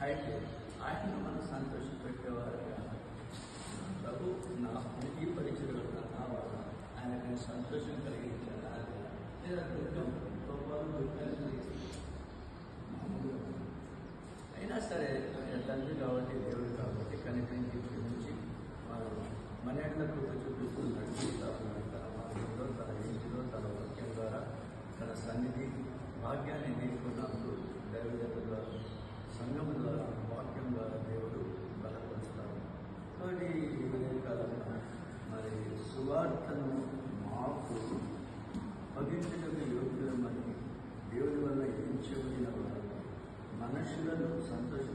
అయితే ఆయన మనం సంతోషపెట్టేవారు ప్రభు నా ఈ పరిచయం నా వల్ల ఆయనకు సంతోషం కలిగించాలి లేదా దుఃఖం దుఃఖాన్ని అయినా సరే ఆయన తండ్రి కాబట్టి దేవుడు కాబట్టి కనిపించి చూపించి వారు మన ఎట్ల కృప చూపిస్తున్నాడు తన మార్గంలో తన ఇంటిలో తన వాక్యం ద్వారా తన సన్నిధి భాగ్యాన్ని తీసుకున్నప్పుడు దైవజనుల ద్వారా సంఘం ద్వారా వాక్యం ద్వారా దేవుడు బలపరుస్తాడు. కాబట్టి కాలంలో మరి సువార్తను మాకు భవించటకు యోగ్యులమని దేవుడి వల్ల ఏం చెబుతున్న వారు మనుషులను సంతోష